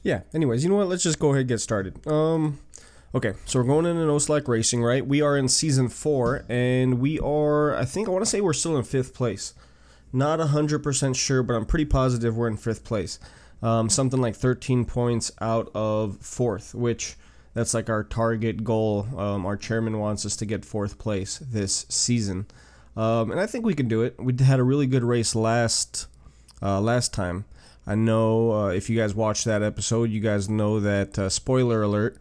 Yeah, anyways, you know what? Let's just go ahead and get started. Okay, so we're going into NoSlack Racing, right? We are in Season 4, and we are, I want to say we're still in 5th place. Not 100% sure, but I'm pretty positive we're in 5th place. Something like 13 points out of 4th, which that's like our target goal. Our chairman wants us to get 4th place this season. And I think we can do it. We had a really good race last time. I know if you guys watched that episode, you guys know that, spoiler alert,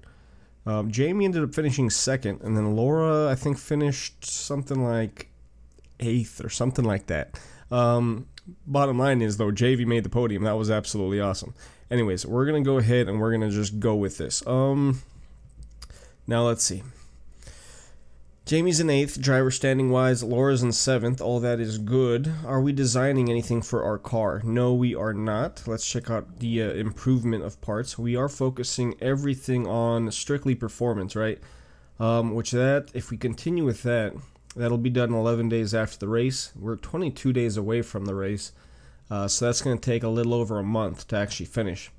Jamie ended up finishing 2nd, and then Laura, I think, finished something like 8th or something like that. Bottom line is, though, JV made the podium. That was absolutely awesome. Anyways, we're going to go ahead and we're going to just go with this. Now let's see. Jamie's in 8th, driver standing wise. Laura's in 7th. All that is good. Are we designing anything for our car? No, we are not. Let's check out the improvement of parts. We are focusing everything on strictly performance, right? Which that, if we continue with that, that'll be done 11 days after the race. We're 22 days away from the race, so that's going to take a little over a month to actually finish.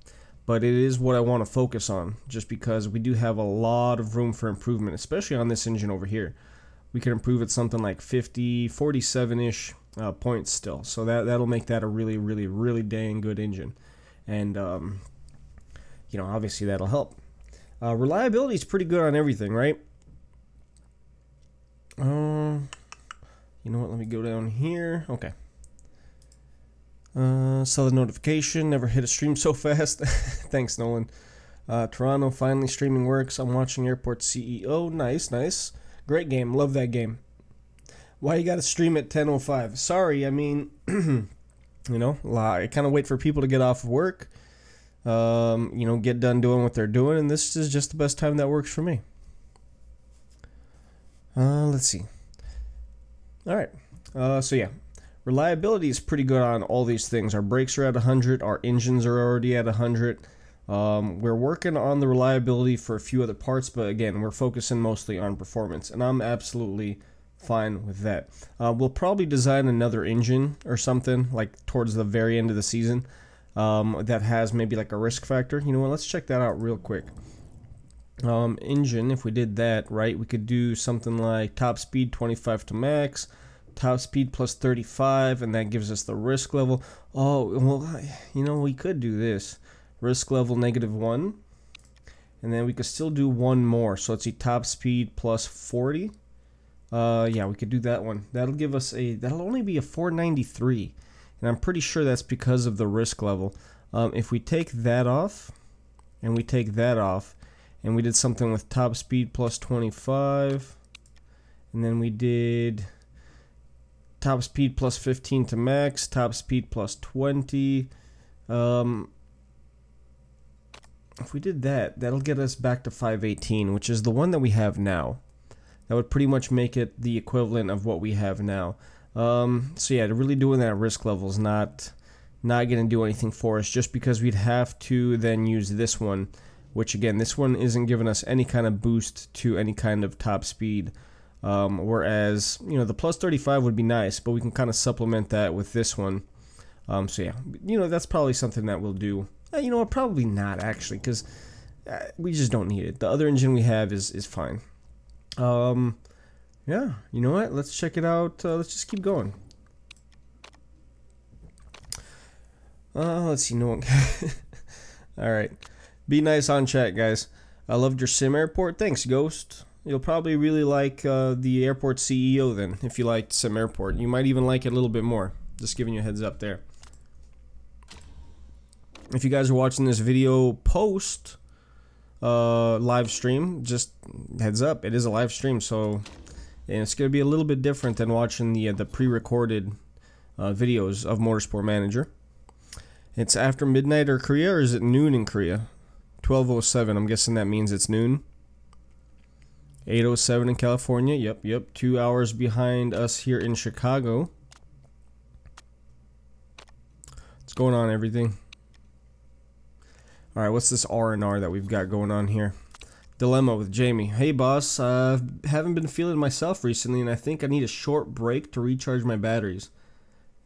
But it is what I want to focus on, just because we do have a lot of room for improvement, especially on this engine over here. We can improve it something like 50, 47-ish points still. So that'll make that a really dang good engine. And, you know, obviously that'll help. Reliability is pretty good on everything, right? You know what, let me go down here. Okay. Saw the notification, never hit a stream so fast. Thanks, Nolan. Toronto, finally streaming works. I'm watching Airport CEO. Nice. Great game, love that game. Why you gotta stream at 10:05? Sorry, I mean, you know, I kind of wait for people to get off of work, you know, get done doing what they're doing, and this is just the best time that works for me. Let's see. Alright, so yeah. Reliability is pretty good on all these things. Our brakes are at 100. Our engines are already at 100. We're working on the reliability for a few other parts, but again, we're focusing mostly on performance, and I'm absolutely fine with that. We'll probably design another engine or something like towards the very end of the season that has maybe like a risk factor. You know what? Let's check that out real quick. Engine, if we did that, right, we could do something like top speed 25 to max. Top speed plus 35, and that gives us the risk level. Oh, well, you know, we could do this. Risk level -1, and then we could still do one more. So let's see, top speed plus 40. Yeah, we could do that one. That'll give us that'll only be a 493, and I'm pretty sure that's because of the risk level. If we take that off, and we take that off, and we did something with top speed plus 25, and then we did top speed plus 15 to max, top speed plus 20. If we did that, that'll get us back to 518, which is the one that we have now. That would pretty much make it the equivalent of what we have now. So yeah, really doing that risk level is not going to do anything for us, just because we'd have to then use this one, which again, this one isn't giving us any kind of boost to any kind of top speed. Whereas, you know, the plus 35 would be nice, but we can kind of supplement that with this one. So yeah, you know, that's probably something that we'll do. You know what, probably not actually, because we just don't need it. The other engine we have is fine. Yeah, you know what, let's check it out. Let's just keep going. Let's see, no one. Alright, be nice on chat, guys. I loved your sim airport. Thanks, Ghost. You'll probably really like the airport CEO then, if you liked Sim Airport. You might even like it a little bit more. Just giving you a heads up there. If you guys are watching this video post live stream, just heads up, it is a live stream, so and it's going to be a little bit different than watching the pre-recorded videos of Motorsport Manager. It's after midnight or Korea, or is it noon in Korea? 12:07. I'm guessing that means it's noon. 8:07 in California. Yep. 2 hours behind us here in Chicago. What's going on, everything? Alright, what's this R&R that we've got going on here? Dilemma with Jamie. Hey, boss. Haven't been feeling myself recently, and I think I need a short break to recharge my batteries.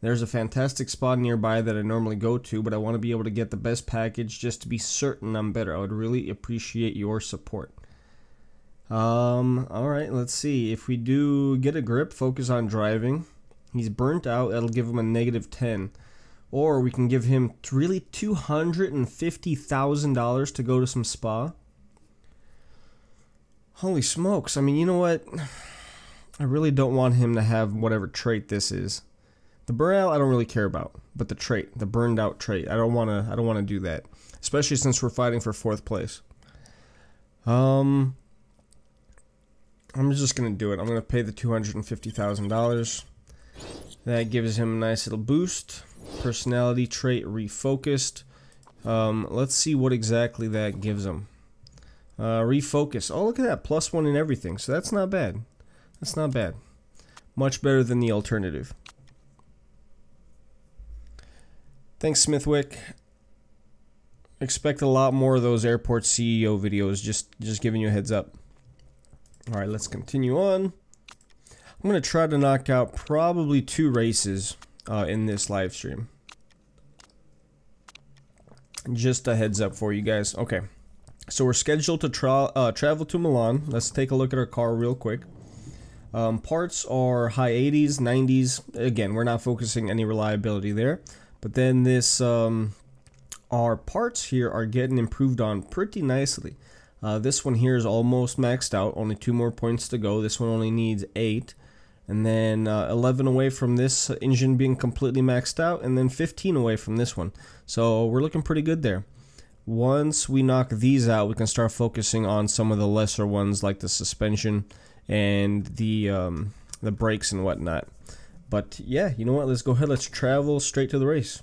There's a fantastic spot nearby that I normally go to, but I want to be able to get the best package just to be certain I'm better. I would really appreciate your support. Alright, let's see. If we do get a grip, focus on driving. He's burnt out, that'll give him a -10. Or we can give him really $250,000 to go to some spa. Holy smokes, I mean, you know what? I really don't want him to have whatever trait this is. The burnout I don't really care about, but the trait, the burned out trait, I don't want to do that, especially since we're fighting for 4th place. I'm just going to do it. I'm going to pay the $250,000. That gives him a nice little boost. Personality trait refocused. Let's see what exactly that gives him. Refocus. Oh, look at that. +1 in everything. So that's not bad. That's not bad. Much better than the alternative. Thanks, Smithwick. Expect a lot more of those airport CEO videos. Just giving you a heads up. Alright, let's continue on. I'm going to try to knock out probably 2 races in this live stream. Just a heads up for you guys. Okay, so we're scheduled to travel to Milan. Let's take a look at our car real quick. Parts are high 80s, 90s. Again, we're not focusing any reliability there. But then this, our parts here are getting improved on pretty nicely. This one here is almost maxed out. Only 2 more points to go. This one only needs 8. And then 11 away from this engine being completely maxed out, and then 15 away from this one. So we're looking pretty good there. Once we knock these out, we can start focusing on some of the lesser ones like the suspension and the brakes and whatnot. But yeah, you know what? Let's go ahead. Let's travel straight to the race.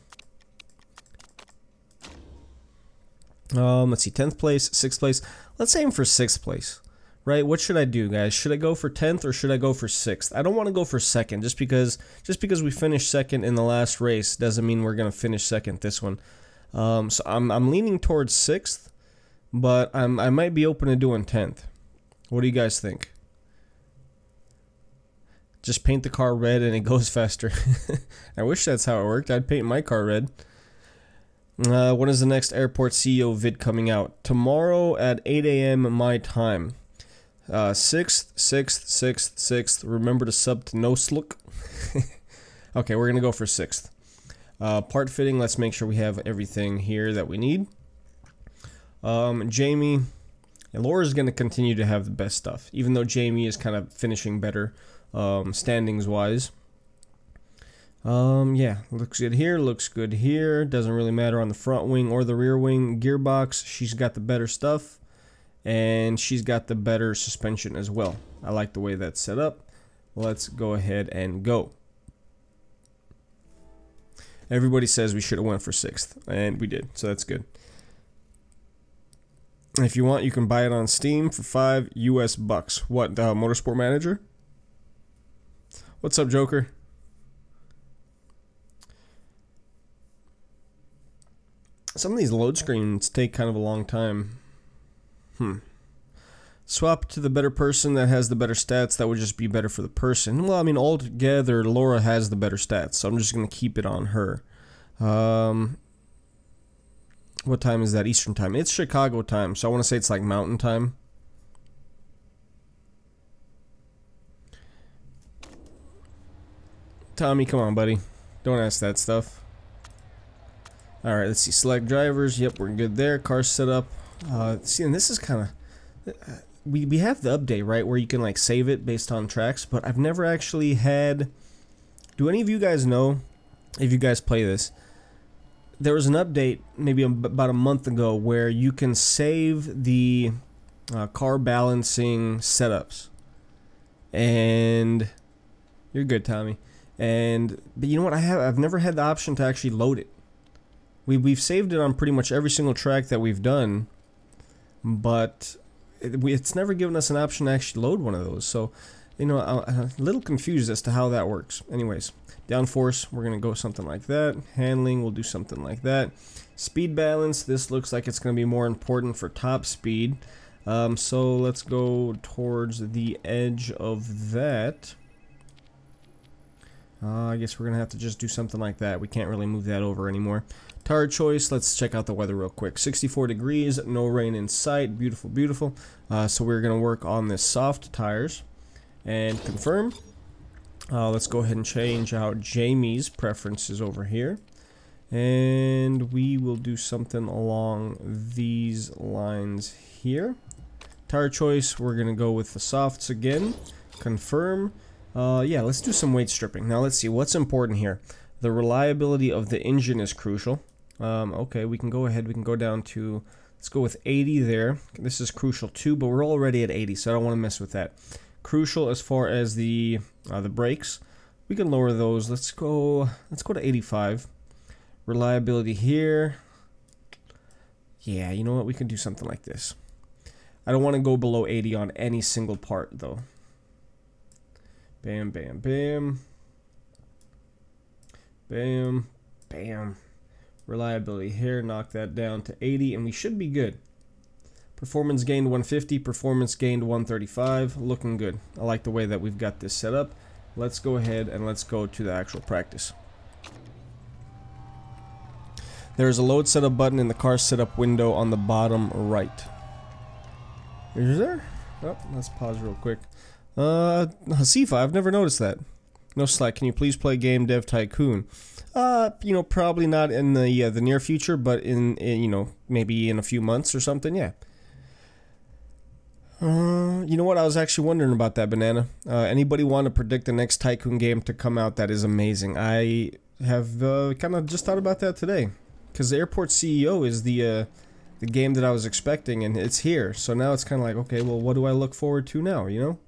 Let's see, 10th place, 6th place. Let's aim for 6th place. Right, what should I do, guys? Should I go for 10th or should I go for 6th? I don't want to go for 2nd, just because we finished 2nd in the last race doesn't mean we're gonna finish 2nd this one. So I'm leaning towards 6th, but I might be open to doing 10th. What do you guys think? Just paint the car red and it goes faster. I wish that's how it worked. I'd paint my car red. When is the next airport CEO vid coming out? Tomorrow at 8 AM my time. 6th, 6th, 6th, 6th. Remember to sub to NoSlack. Okay, we're gonna go for 6th. Part fitting. Let's make sure we have everything here that we need. Jamie and Laura's gonna continue to have the best stuff, even though Jamie is kind of finishing better, standings wise. Yeah, looks good here. Looks good here. Doesn't really matter on the front wing or the rear wing. Gearbox. She's got the better stuff. And she's got the better suspension as well. I like the way that's set up. Let's go ahead and go. Everybody says we should have went for 6th, and we did, so that's good. If you want, you can buy it on Steam for $5 US. What, Motorsport Manager? What's up, Joker? Some of these load screens take kind of a long time. Swap to the better person that has the better stats. That would just be better for the person. Well, I mean, altogether, Laura has the better stats, so I'm just going to keep it on her. What time is that? Eastern time. It's Chicago time, so I want to say it's like Mountain time. Tommy, come on, buddy. Don't ask that stuff. Alright, let's see. Select drivers. Yep, we're good there. Car setup. See, and this is kind of... we have the update, right, where you can, like, save it based on tracks, but I've never actually had... Do any of you guys know, if you guys play this, there was an update maybe about a month ago where you can save the car balancing setups. And... You're good, Tommy. But you know what? I've never had the option to actually load it. We've saved it on pretty much every single track that we've done, but it's never given us an option to actually load one of those. So, you know, I'm a little confused as to how that works. Anyways, downforce, we're going to go something like that. Handling, we'll do something like that. Speed balance, this looks like it's going to be more important for top speed. So let's go towards the edge of that. I guess we're going to have to just do something like that. We can't really move that over anymore. Tire choice, let's check out the weather real quick. 64 degrees, no rain in sight. Beautiful, beautiful. So we're going to work on the soft tires. And confirm. Let's go ahead and change out Jamie's preferences over here. And we will do something along these lines here. Tire choice, we're going to go with the softs again. Confirm. Yeah, let's do some weight stripping. Now let's see what's important here. The reliability of the engine is crucial. Okay, we can go ahead. We can go down to, let's go with 80 there. This is crucial too, but we're already at 80, so I don't want to mess with that. Crucial as far as the brakes. We can lower those. Let's go to 85. Reliability here. Yeah, you know what? We can do something like this. I don't want to go below 80 on any single part though. Bam, bam, bam. Bam, bam. Reliability here, knock that down to 80, and we should be good. Performance gained 150, performance gained 135. Looking good. I like the way that we've got this set up. Let's go ahead and let's go to the actual practice. There's a load setup button in the car setup window on the bottom right. Is there? Oh, let's pause real quick. Hasifa, I've never noticed that. NoSlack, can you please play Game Dev Tycoon? You know, probably not in the near future, but in you know, maybe in a few months or something, yeah. You know what? I was actually wondering about that, Banana. Anybody want to predict the next Tycoon game to come out? That is amazing. I have kind of just thought about that today, because the Airport CEO is the game that I was expecting, and it's here. So now it's kind of like, okay, well, what do I look forward to now? You know?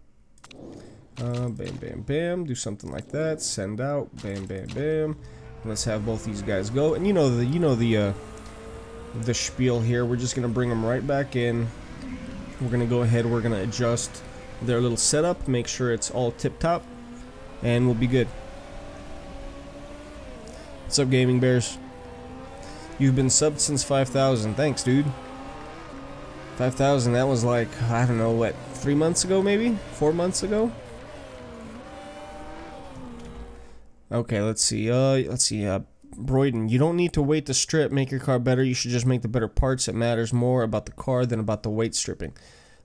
Bam, bam, bam. Do something like that. Send out. Bam, bam, bam. Let's have both these guys go. And you know the spiel here. We're just gonna bring them right back in. We're gonna go ahead. We're gonna adjust their little setup. Make sure it's all tip top, and we'll be good. What's up, Gaming Bears? You've been subbed since 5,000. Thanks, dude. 5,000. That was like, I don't know what, 3 months ago, maybe 4 months ago. Okay, let's see. Broyden, you don't need to weight the strip, make your car better. You should just make the better parts. It matters more about the car than about the weight stripping.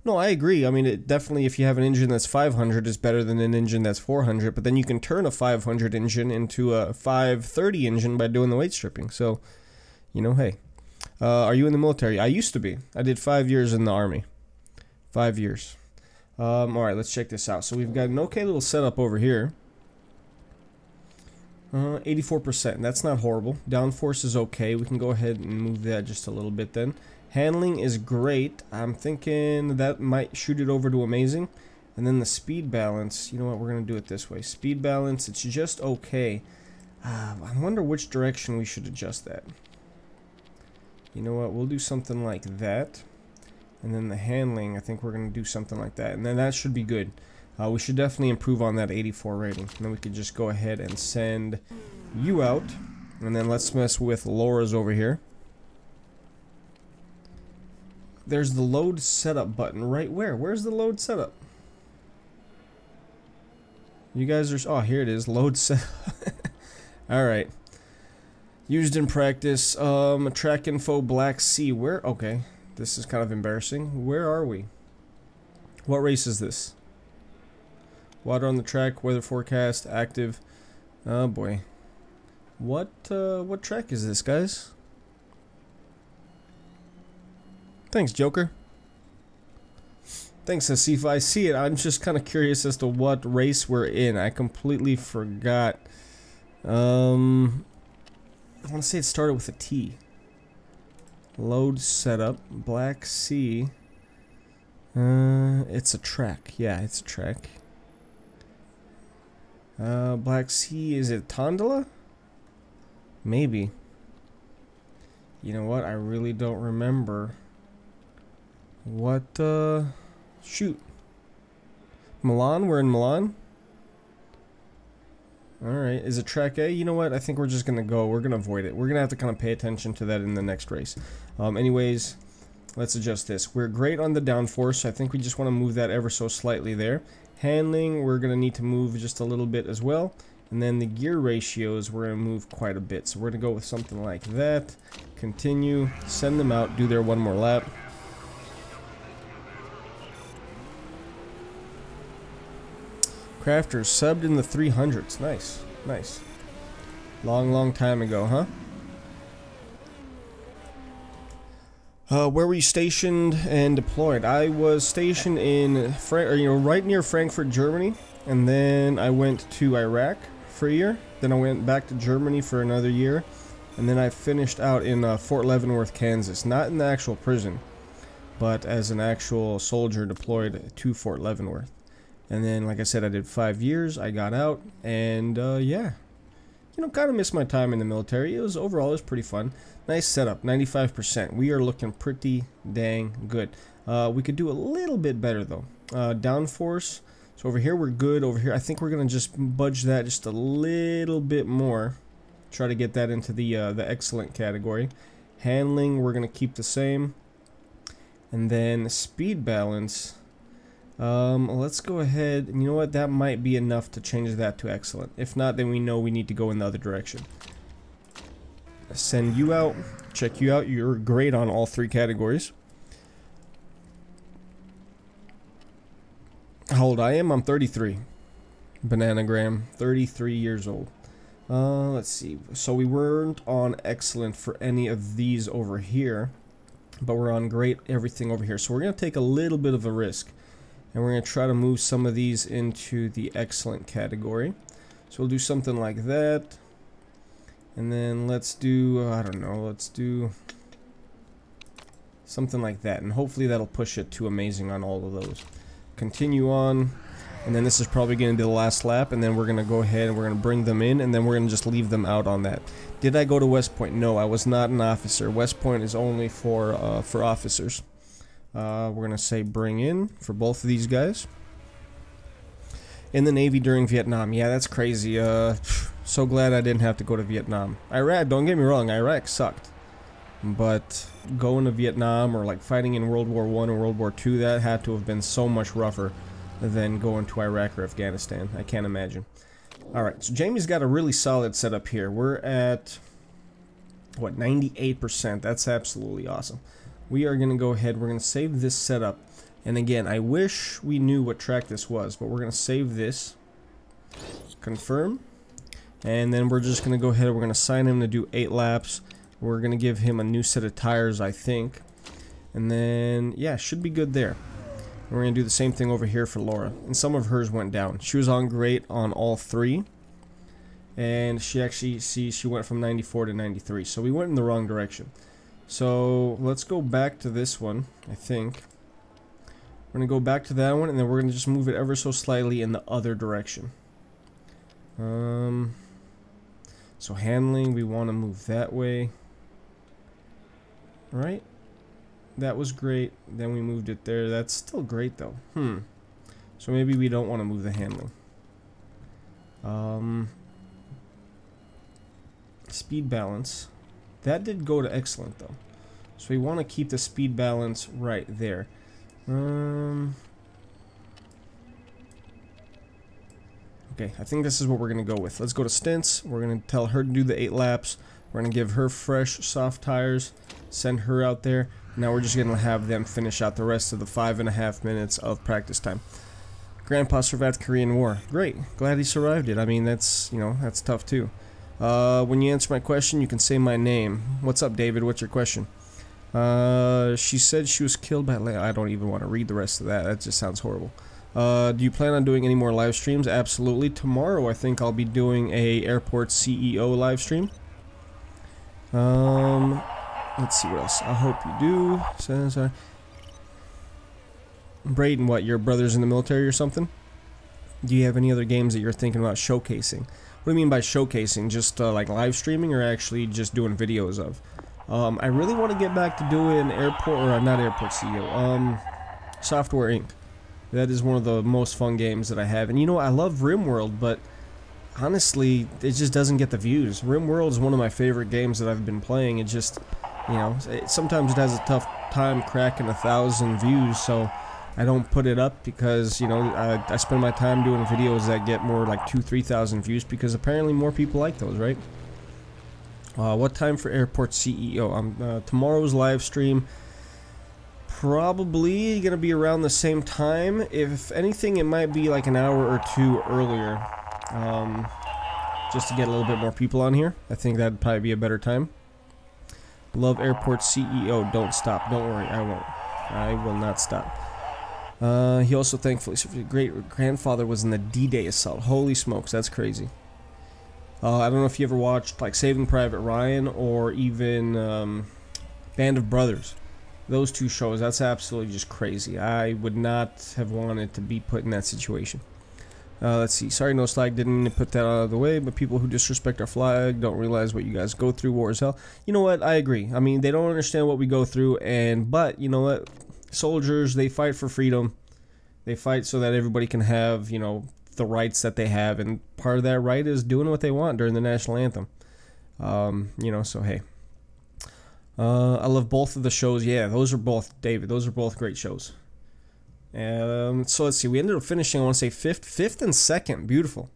No, I agree. I mean, it definitely, if you have an engine that's 500, is better than an engine that's 400. But then you can turn a 500 engine into a 530 engine by doing the weight stripping. So, you know, hey. Are you in the military? I used to be. I did 5 years in the Army. 5 years. Alright, let's check this out. So we've got an okay little setup over here. 84%. That's not horrible. Downforce is okay. We can go ahead and move that just a little bit then. Handling is great. I'm thinking that might shoot it over to amazing. And then the speed balance, you know what, we're going to do it this way. Speed balance, it's just okay. I wonder which direction we should adjust that. You know what, we'll do something like that. And then the handling, I think we're going to do something like that. And then that should be good. We should definitely improve on that 84 rating. And then we could just go ahead and send you out. And then let's mess with Laura's over here. There's the load setup button right where? Where's the load setup? You guys are... Oh, here it is. Load setup. Alright. Used in practice. Track info Black Sea. Where? Okay. This is kind of embarrassing. Where are we? What race is this? Water on the track, weather forecast, active. Oh boy. What track is this, guys? Thanks, Joker. Thanks, Asif. I see it. I'm just kind of curious as to what race we're in. I completely forgot. I want to say it started with a T. Load setup, Black Sea. It's a track. Yeah, it's a track. Black Sea, is it Tondela? Maybe. You know what? I really don't remember. What, shoot. Milan? We're in Milan? Alright, is it track A? You know what? I think we're just gonna go. We're gonna avoid it. We're gonna have to kind of pay attention to that in the next race. Anyways, let's adjust this. We're great on the downforce. I think we just want to move that ever so slightly there. Handling, we're going to need to move just a little bit as well. And then the gear ratios, we're going to move quite a bit. So we're going to go with something like that. Continue, send them out, do their one more lap. Crafters subbed in the 300s. Nice, nice. Long time ago, huh? Where were you stationed and deployed? I was stationed in right near Frankfurt, Germany, and then I went to Iraq for a year. Then I went back to Germany for another year, and then I finished out in Fort Leavenworth, Kansas. Not in the actual prison, but as an actual soldier deployed to Fort Leavenworth. And then, like I said, I did 5 years. I got out, and yeah, you know, kind of missed my time in the military. It was overall, it was pretty fun. Nice setup, 95%. We are looking pretty dang good. We could do a little bit better though. Downforce. So over here we're good. Over here, I think we're gonna just budge that just a little bit more. Try to get that into the excellent category. Handling, we're gonna keep the same. And then speed balance. Let's go ahead, and you know what, that might be enough to change that to excellent. If not, then we know we need to go in the other direction. Send you out, check you out, you're great on all 3 categories. How old I am? I'm 33. Bananagram, 33 years old. Let's see, so we weren't on excellent for any of these over here, but we're on great everything over here. So we're going to take a little bit of a risk. And we're going to try to move some of these into the excellent category. So we'll do something like that. And then let's do, I don't know, let's do something like that. And hopefully that'll push it to amazing on all of those. Continue on. And then this is probably going to be the last lap. And then we're going to go ahead and we're going to bring them in. And then we're going to just leave them out on that. Did I go to West Point? No, I was not an officer. West Point is only for officers. We're going to say bring in for both of these guys. In the Navy during Vietnam. Yeah, that's crazy. So glad I didn't have to go to Vietnam. Iraq, don't get me wrong, Iraq sucked. But going to Vietnam or like fighting in World War I or World War II, that had to have been so much rougher than going to Iraq or Afghanistan. I can't imagine. Alright, so Jamie's got a really solid setup here. We're at, what, 98%. That's absolutely awesome. We are going to go ahead, we're going to save this setup. And again, I wish we knew what track this was, but we're going to save this. Confirm. And then we're just going to go ahead, we're going to assign him to do 8 laps. We're going to give him a new set of tires, I think. And then, yeah, should be good there. We're going to do the same thing over here for Laura. And some of hers went down. She was on great on all 3. And she actually, she went from 94 to 93. So we went in the wrong direction. So let's go back to this one, I think. We're going to go back to that one, and then we're going to just move it ever so slightly in the other direction. So handling, we want to move that way. Right? That was great. Then we moved it there. That's still great, though. So maybe we don't want to move the handling. Speed balance. That did go to excellent though. So we want to keep the speed balance right there. Okay, I think this is what we're going to go with. Let's go to stints. We're going to tell her to do the 8 laps. We're going to give her fresh, soft tires. Send her out there. Now we're just going to have them finish out the rest of the 5.5 minutes of practice time. Grandpa survived the Korean War. Great. Glad he survived it. I mean, that's, you know, that's tough too. When you answer my question, you can say my name. What's up, David? What's your question? She said she was killed by... I don't even want to read the rest of that. That just sounds horrible. Do you plan on doing any more live streams? Absolutely. Tomorrow, I think I'll be doing a airport CEO live stream. Let's see what else. I hope you do. Says, Braden, what? Your brother's in the military or something? Do you have any other games that you're thinking about showcasing? What do you mean by showcasing? Just like live streaming, or actually just doing videos of? I really want to get back to doing airport, or not airport CEO, Software Inc. That is one of the most fun games that I have. And you know, I love RimWorld, but honestly, it just doesn't get the views. RimWorld is one of my favorite games that I've been playing. It just, you know, sometimes it has a tough time cracking 1,000 views, so I don't put it up because, you know, I spend my time doing videos that get more like 2,000-3,000 views because apparently more people like those, right? What time for Airport CEO? Tomorrow's live stream probably gonna be around the same time. If anything, it might be like an hour or two earlier, just to get a little bit more people on here. I think that'd probably be a better time. Love Airport CEO. Don't stop. Don't worry. I won't. I will not stop. He also thankfully said his great grandfather was in the D-Day assault. Holy smokes, that's crazy. I don't know if you ever watched like Saving Private Ryan or even Band of Brothers. Those two shows, that's absolutely just crazy. I would not have wanted to be put in that situation. Let's see. Sorry, NoSlack didn't put that out of the way, but people who disrespect our flag don't realize what you guys go through. War is hell. You know what? I agree. I mean, they don't understand what we go through, but you know what? Soldiers, they fight for freedom. They fight so that everybody can have, you know, the rights that they have, and part of that right is doing what they want during the national anthem. You know, so hey. I love both of the shows. Yeah, those are both, David, those are both great shows. So let's see, we ended up finishing, I want to say fifth and second. Beautiful.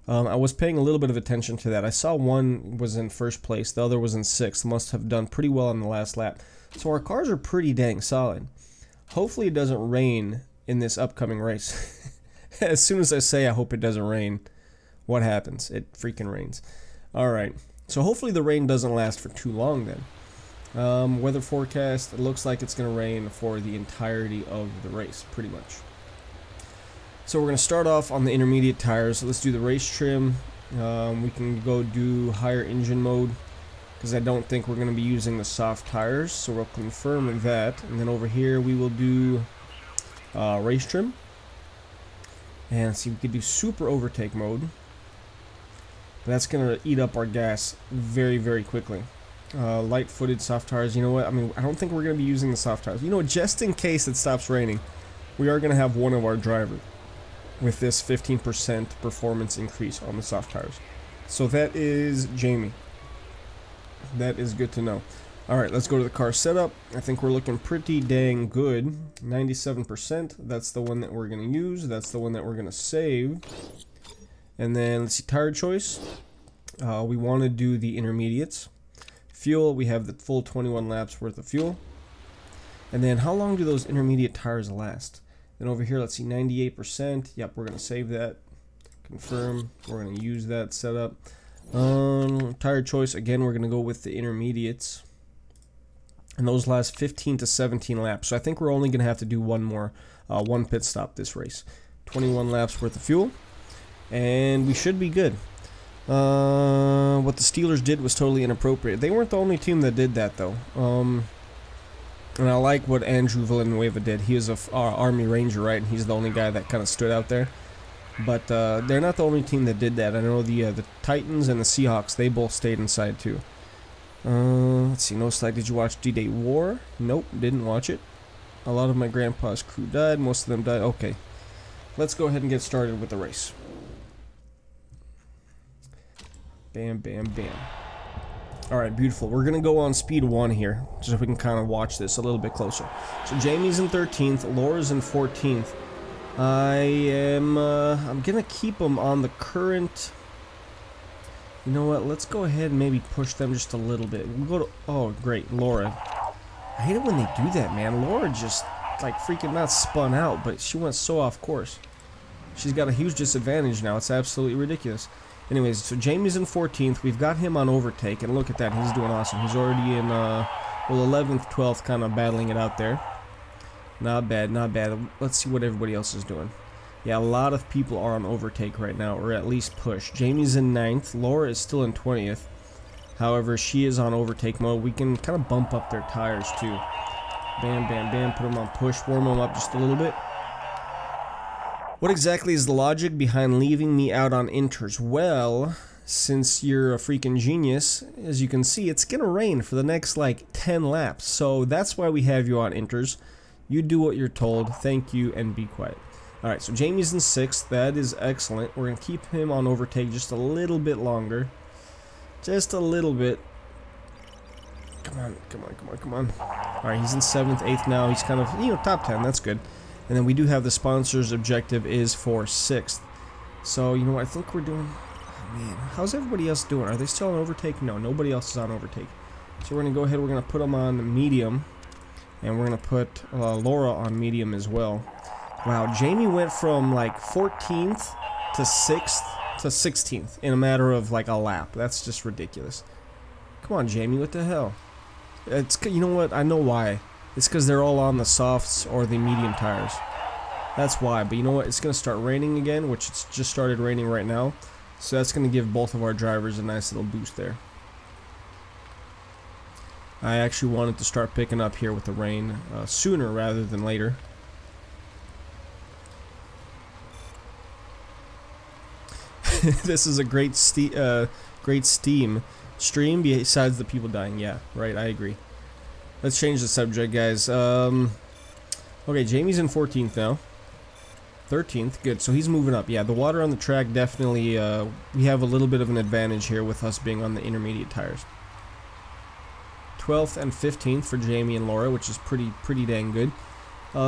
I was paying a little bit of attention to that. I saw one was in first place, the other was in sixth. Must have done pretty well on the last lap. So our cars are pretty dang solid. Hopefully it doesn't rain in this upcoming race. As soon as I say I hope it doesn't rain, what happens? It freaking rains. Alright, so hopefully the rain doesn't last for too long then. Weather forecast, it looks like it's going to rain for the entirety of the race, pretty much. So we're going to start off on the intermediate tires. So let's do the race trim. We can go do higher engine mode, because I don't think we're going to be using the soft tires, so we'll confirm that. And then over here we will do race trim. And let's see, we could do super overtake mode. But that's going to eat up our gas very, very quickly. Light-footed soft tires, you know what, I mean, I don't think we're going to be using the soft tires. You know, just in case it stops raining, we are going to have one of our drivers with this 15% performance increase on the soft tires. So that is Jamie. That is good to know. Alright, let's go to the car setup. I think we're looking pretty dang good. 97%, that's the one that we're going to use. That's the one that we're going to save. And then, let's see, tire choice. We want to do the intermediates. Fuel, we have the full 21 laps worth of fuel. And then how long do those intermediate tires last? Then over here, let's see, 98%. Yep, we're going to save that. Confirm. We're going to use that setup. Tire choice, again, we're going to go with the intermediates. And those last 15 to 17 laps. So I think we're only going to have to do one pit stop this race. 21 laps worth of fuel. And we should be good. What the Steelers did was totally inappropriate. They weren't the only team that did that, though. And I like what Andrew Villanueva did. He is a Army Ranger, right? And he's the only guy that kind of stood out there. But they're not the only team that did that. I know the Titans and the Seahawks, they both stayed inside, too. Let's see, NoSlack, did you watch D-Day War? Nope, didn't watch it. A lot of my grandpa's crew died. Most of them died. Okay. Let's go ahead and get started with the race. Bam, bam, bam. Alright, beautiful. We're going to go on speed 1 here, just so we can kind of watch this a little bit closer. So Jamie's in 13th, Laura's in 14th. I'm going to keep them on the current... You know what, let's go ahead and maybe push them just a little bit. We'll go to... Oh, great, Laura. I hate it when they do that, man. Laura just, like, freaking not spun out, but she went so off course. She's got a huge disadvantage now. It's absolutely ridiculous. Anyways, so Jamie's in 14th. We've got him on overtake, and look at that. He's doing awesome. He's already in, well, 11th, 12th, kind of battling it out there. Not bad, not bad. Let's see what everybody else is doing. Yeah, a lot of people are on overtake right now, or at least push. Jamie's in 9th. Laura is still in 20th. However, she is on overtake mode. We can kind of bump up their tires, too. Bam, bam, bam. Put them on push. Warm them up just a little bit. What exactly is the logic behind leaving me out on inters? Well, since you're a freaking genius, as you can see, it's gonna rain for the next, like, 10 laps. So that's why we have you on inters. You do what you're told. Thank you, and be quiet. Alright, so Jamie's in 6th. That is excellent. We're gonna keep him on overtake just a little bit longer. Just a little bit. Come on, come on, come on, come on. Alright, he's in 7th, 8th now. He's kind of, you know, top 10. That's good. And then we do have the sponsor's objective is for 6th. So, you know what, I think we're doing... Oh, man, how's everybody else doing? Are they still on overtake? No, nobody else is on overtake. So we're going to go ahead, we're going to put them on medium. And we're going to put Laura on medium as well. Wow, Jamie went from like 14th to 6th to 16th in a matter of like a lap. That's just ridiculous. Come on, Jamie, what the hell? It's, you know what, I know why. It's because they're all on the softs or the medium tires. That's why, but you know what, it's going to start raining again, which it's just started raining right now. So that's going to give both of our drivers a nice little boost there. I actually wanted to start picking up here with the rain sooner rather than later. This is a great stream besides the people dying. Yeah, right, I agree. Let's change the subject, guys. Okay, Jamie's in 14th now. 13th, good. So he's moving up. Yeah, the water on the track definitely, we have a little bit of an advantage here with us being on the intermediate tires. 12th and 15th for Jamie and Laura, which is pretty dang good.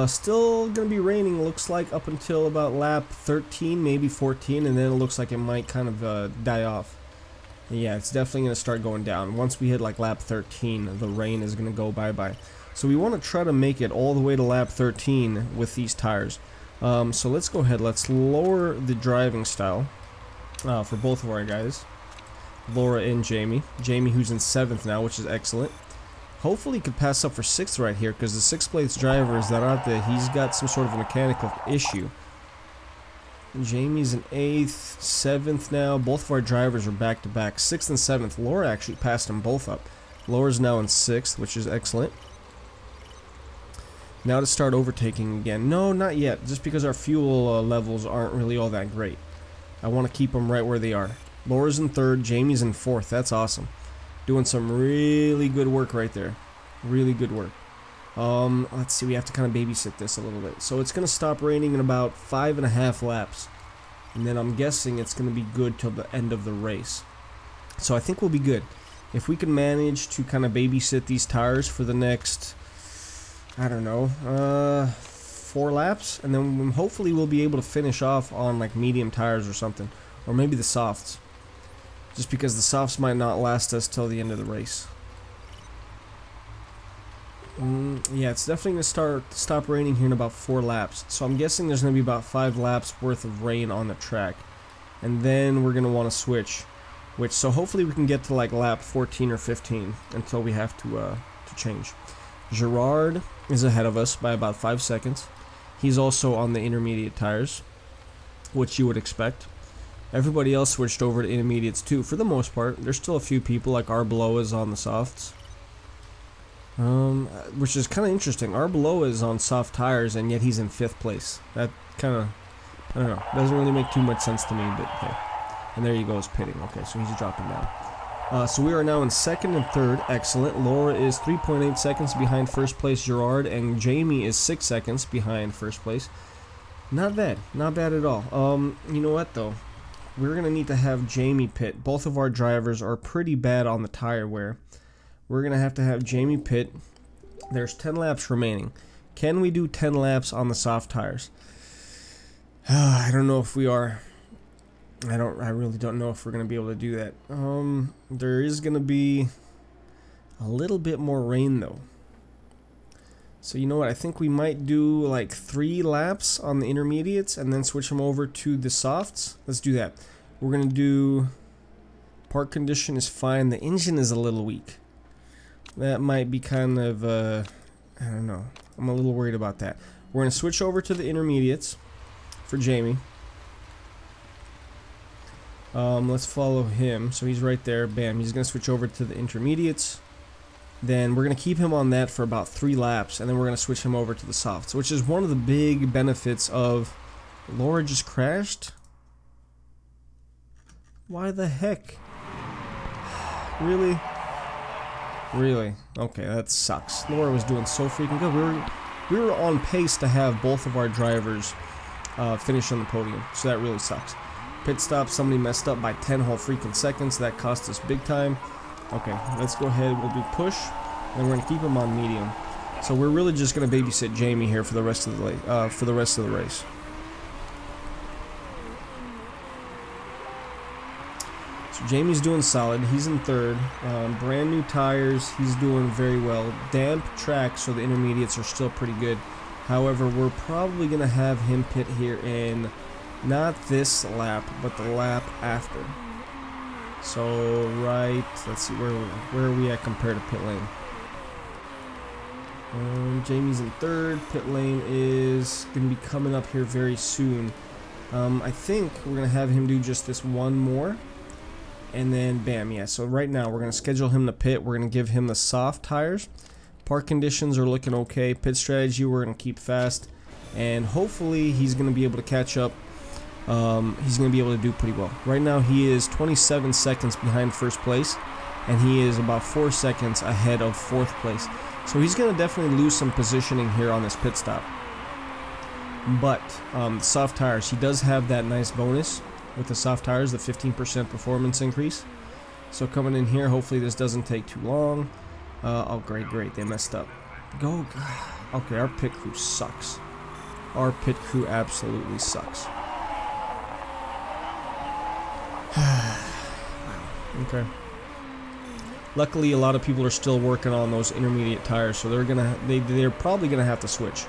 Still gonna be raining, looks like, up until about lap 13, maybe 14, and then it looks like it might kind of die off. Yeah, it's definitely gonna start going down. Once we hit like lap 13, the rain is gonna go bye-bye. So we want to try to make it all the way to lap 13 with these tires. So let's go ahead, let's lower the driving style for both of our guys. Laura and Jamie. Jamie, who's in 7th now, which is excellent. Hopefully he could pass up for 6th right here, because the 6th place driver is that out there, he's got some sort of a mechanical issue. Jamie's in 8th, 7th now. Both of our drivers are back to back. 6th and 7th. Laura actually passed them both up. Laura's now in 6th, which is excellent. Now to start overtaking again. No, not yet, just because our fuel levels aren't really all that great. I want to keep them right where they are. Laura's in 3rd, Jamie's in 4th. That's awesome. Doing some really good work right there. Really good work. Let's see, we have to kind of babysit this a little bit. So it's going to stop raining in about 5.5 laps. And then I'm guessing it's going to be good till the end of the race. So I think we'll be good. If we can manage to kind of babysit these tires for the next, I don't know, 4 laps. And then hopefully we'll be able to finish off on like medium tires or something. Or maybe the softs. Just because the softs might not last us till the end of the race. Yeah, it's definitely going to stop raining here in about 4 laps. So I'm guessing there's going to be about 5 laps worth of rain on the track. And then we're going to want to switch. So hopefully we can get to like lap 14 or 15 until we have to change. Gerard is ahead of us by about 5 seconds. He's also on the intermediate tires, which you would expect. Everybody else switched over to intermediates too, for the most part. There's still a few people, like Arbeloa is on the softs. Which is kind of interesting. Arbeloa is on soft tires, and yet he's in 5th place. That kind of, I don't know, doesn't really make too much sense to me, but hey. And there he goes, pitting. Okay, so he's dropping down. So we are now in 2nd and 3rd. Excellent. Laura is 3.8 seconds behind 1st place Gerard, and Jamie is 6 seconds behind 1st place. Not bad. Not bad at all. You know what, though? We're going to need to have Jamie pit. Both of our drivers are pretty bad on the tire wear. We're going to have Jamie pit. There's 10 laps remaining. Can we do 10 laps on the soft tires? I don't know if we are. I really don't know if we're going to be able to do that. There is going to be a little bit more rain though. So you know what, I think we might do like 3 laps on the intermediates and then switch them over to the softs. Let's do that. We're going to do, park condition is fine, the engine is a little weak. That might be kind of, I don't know, I'm a little worried about that. We're going to switch over to the intermediates for Jamie. Let's follow him, so he's right there, bam, he's going to switch over to the intermediates. Then we're going to keep him on that for about 3 laps, and then we're going to switch him over to the softs, which is one of the big benefits of... Laura just crashed? Why the heck? Really? Really? Okay, that sucks. Laura was doing so freaking good. We were on pace to have both of our drivers finish on the podium, so that really sucks. Pit stop, somebody messed up by 10 whole freaking seconds. That cost us big time. Okay, let's go ahead. We'll do push, and we're going to keep him on medium. So we're really just gonna babysit Jamie here for the rest of the race. So Jamie's doing solid. He's in third. Brand new tires. He's doing very well. Damp track, so the intermediates are still pretty good. However, we're probably gonna have him pit here in not this lap, but the lap after. So right, let's see, where are we at compared to pit lane? Jamie's in third. Pit lane is going to be coming up here very soon. I think we're going to have him do just this one more. And then bam, yeah. So right now we're going to schedule him to pit. We're going to give him the soft tires. Park conditions are looking okay. Pit strategy we're going to keep fast. And hopefully he's going to be able to catch up. He's going to be able to do pretty well. Right now he is 27 seconds behind first place. And he is about 4 seconds ahead of fourth place. So he's going to definitely lose some positioning here on this pit stop. But the soft tires, he does have that nice bonus with the soft tires, the 15% performance increase. So coming in here, hopefully this doesn't take too long. Oh, great, they messed up. Go. Okay, our pit crew sucks. Our pit crew absolutely sucks. Okay. Luckily, a lot of people are still working on those intermediate tires, so they're probably gonna have to switch.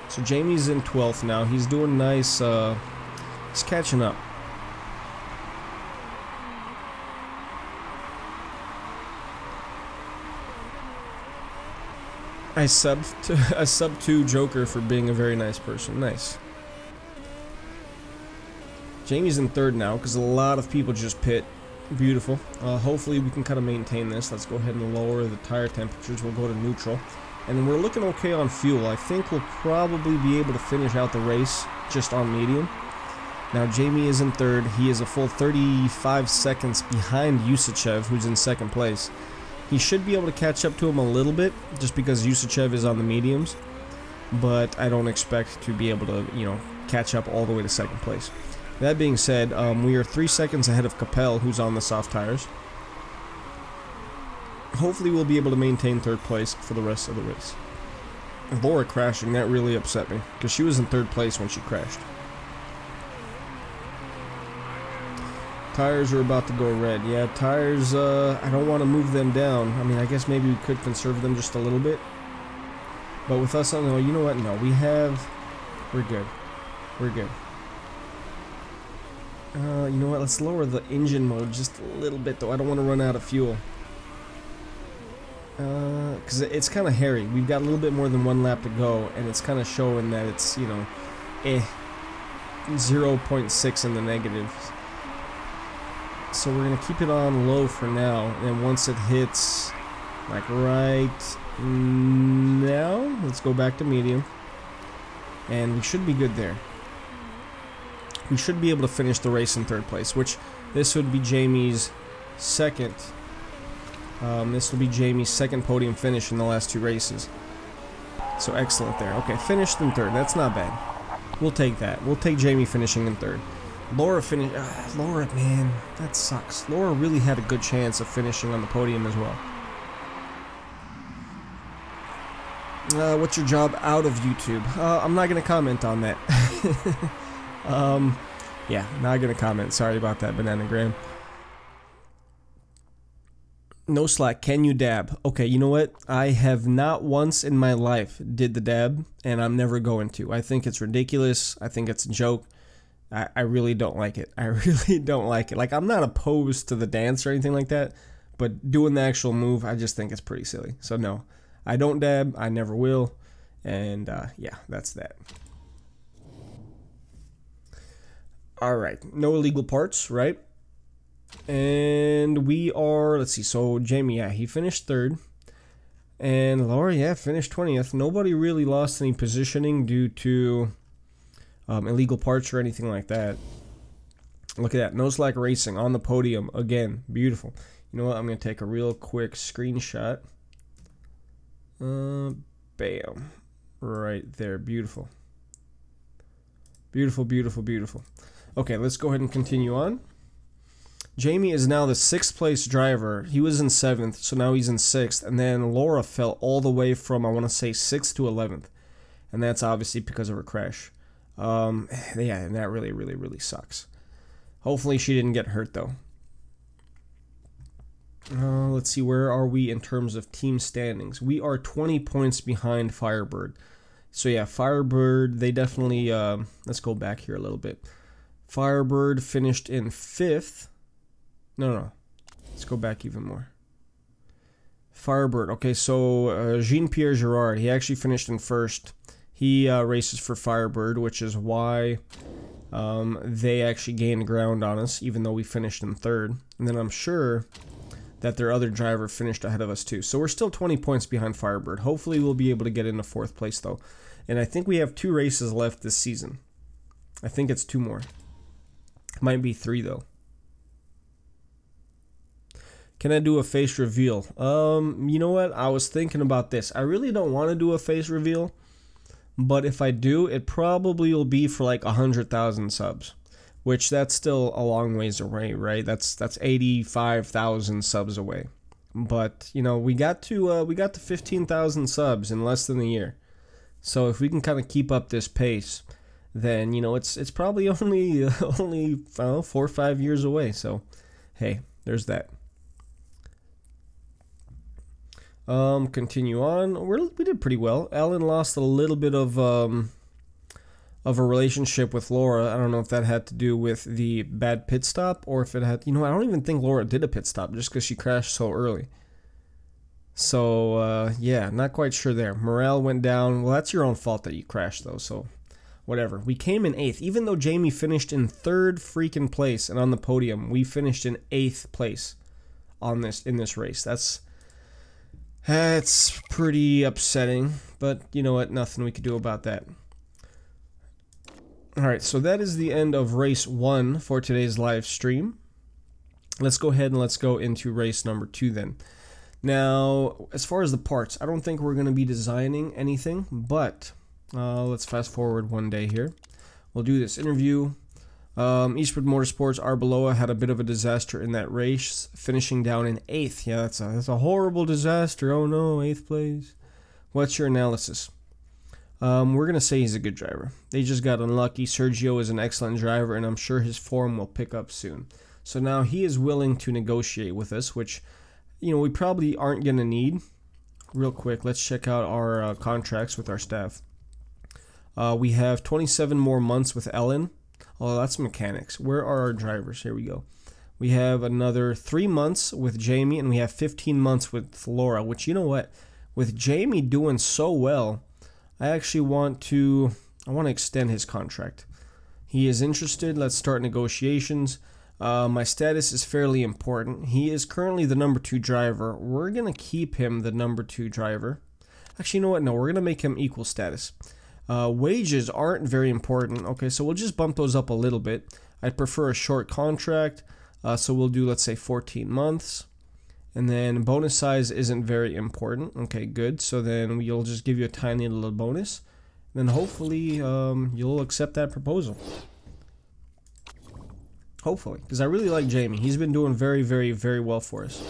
So Jamie's in 12th now. He's doing nice. He's catching up. I subbed to Joker for being a very nice person. Nice. Jamie's in third now because a lot of people just pit. Beautiful. Hopefully we can kind of maintain this. Let's go ahead and lower the tire temperatures. We'll go to neutral. And then we're looking okay on fuel. I think we'll probably be able to finish out the race just on medium. Now Jamie is in third. He is a full 35 seconds behind Yusachev, who's in second place. He should be able to catch up to him a little bit, just because Yusachev is on the mediums. But I don't expect to be able to, you know, catch up all the way to second place. That being said, we are 3 seconds ahead of Capel, who's on the soft tires. Hopefully we'll be able to maintain third place for the rest of the race. Laura crashing, that really upset me, because she was in third place when she crashed. Tires are about to go red. Yeah, tires, I don't want to move them down. I mean, I guess maybe we could conserve them just a little bit. But with us, no, you know what? No, we're good. We're good. You know what? Let's lower the engine mode just a little bit, though. I don't want to run out of fuel. Because it's kind of hairy. We've got a little bit more than one lap to go, and it's kind of showing that it's, you know, 0.6 in the negatives. So we're going to keep it on low for now, and once it hits, like right now, let's go back to medium. And we should be good there. We should be able to finish the race in third place, which this would be Jamie's second. This will be Jamie's second podium finish in the last 2 races. So excellent there. Okay, finished in third. That's not bad. We'll take that. We'll take Jamie finishing in third. Laura finished. Laura, man, that sucks. Laura really had a good chance of finishing on the podium as well. What's your job out of YouTube? I'm not gonna comment on that. Yeah, not gonna comment. Sorry about that, Bananagram. NoSlack, can you dab? Okay, you know what? I have not once in my life did the dab, and I'm never going to. I think it's ridiculous. I think it's a joke. I really don't like it. I really don't like it. Like, I'm not opposed to the dance or anything like that, but doing the actual move, I just think it's pretty silly. So no, I don't dab. I never will. And yeah, that's that. All right, no illegal parts, right? And we are, let's see, so Jamie, yeah, he finished third. And Laura, yeah, finished 20th. Nobody really lost any positioning due to illegal parts or anything like that. Look at that, NoSlack Racing on the podium again. Beautiful. You know what? I'm going to take a real quick screenshot. Bam. Right there. Beautiful. Beautiful, beautiful, beautiful. Okay, let's go ahead and continue on. Jamie is now the 6th place driver. He was in 7th, so now he's in 6th. And then Laura fell all the way from, I want to say, 6th to 11th. And that's obviously because of her crash. Yeah, and that really, really, really sucks. Hopefully she didn't get hurt, though. Let's see, where are we in terms of team standings? We are 20 points behind Firebird. So yeah, Firebird, they definitely, let's go back here a little bit. Firebird finished in 5th. No. Let's go back even more. Firebird. Okay, so Jean-Pierre Girard, he actually finished in 1st. He races for Firebird, which is why they actually gained ground on us, even though we finished in 3rd. And then I'm sure that their other driver finished ahead of us too. So we're still 20 points behind Firebird. Hopefully we'll be able to get into 4th place though. And I think we have 2 races left this season. I think it's 2 more. Might be 3 though. Can I do a face reveal? You know what? I was thinking about this. I really don't want to do a face reveal. But if I do, it probably will be for like 100,000 subs. Which that's still a long ways away, right? That's 85,000 subs away. But, you know, we got to 15,000 subs in less than a year. So if we can kind of keep up this pace, then, you know, it's probably only 4 or 5 years away. So, hey, there's that. Continue on. We did pretty well. Ellen lost a little bit of a relationship with Laura. I don't know if that had to do with the bad pit stop or if it had, you know, I don't even think Laura did a pit stop just because she crashed so early. So, yeah, not quite sure there. Morale went down. Well, that's your own fault that you crashed, though, so whatever. We came in 8th. Even though Jamie finished in 3rd freaking place and on the podium, we finished in 8th place in this race. That's pretty upsetting, but you know what? Nothing we could do about that. Alright, so that is the end of race 1 for today's live stream. Let's go ahead and let's go into race number 2 then. Now, as far as the parts, I don't think we're going to be designing anything, but let's fast forward one day here. We'll do this interview. Eastwood Motorsports, Arbeloa had a bit of a disaster in that race, finishing down in 8th. Yeah, that's a horrible disaster. Oh no, 8th place. What's your analysis? We're going to say he's a good driver. They just got unlucky. Sergio is an excellent driver, and I'm sure his form will pick up soon. So now he is willing to negotiate with us, which, you know, we probably aren't going to need. Real quick, let's check out our contracts with our staff. We have 27 more months with Ellen. Oh, that's mechanics. Where are our drivers? Here we go. We have another 3 months with Jamie, and we have 15 months with Laura, which, you know what? With Jamie doing so well, I actually want to extend his contract. He is interested. Let's start negotiations. My status is fairly important. He is currently the number 2 driver. We're going to keep him the number 2 driver. Actually, you know what? No, we're going to make him equal status. Wages aren't very important. Okay, so we'll just bump those up a little bit. I'd prefer a short contract. So we'll do, let's say, 14 months. And then bonus size isn't very important. Okay, good. So then we'll just give you a tiny little bonus. Then hopefully you'll accept that proposal. Hopefully, because I really like Jamie. He's been doing very, very, very well for us.